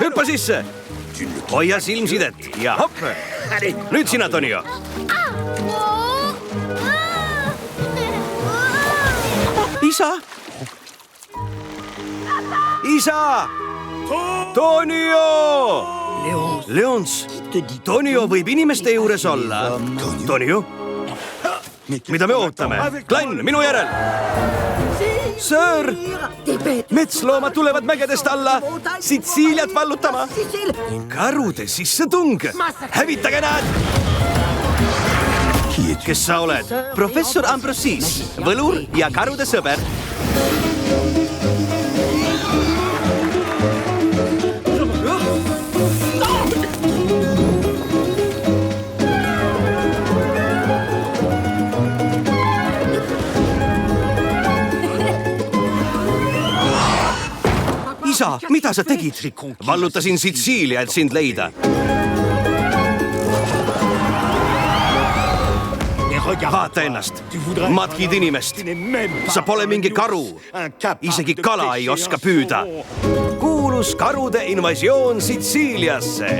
hüppa sisse. Hoia silmsidet ja hopp. Nüüd sina, Tonio. Isa? Isa! Tonio! Leons, Tonio võib inimeste juures olla. Tonio? Mida me ootame? Glenn, minu järel! Sir! Metsloomad tulevad mägedest alla Sitsiiliat vallutama. Karude sissetung! Hävitage nad! Kes sa oled? Professor Ambrosis, võlur ja karude sõber. Isa, mida sa tegid? Vallutasin Sitsiilia, et sind leida. Vaata ennast, matkid inimest. Sa pole mingi karu. Isegi kala ei oska püüda. Kuulus karude invasioon Sitsiiliasse.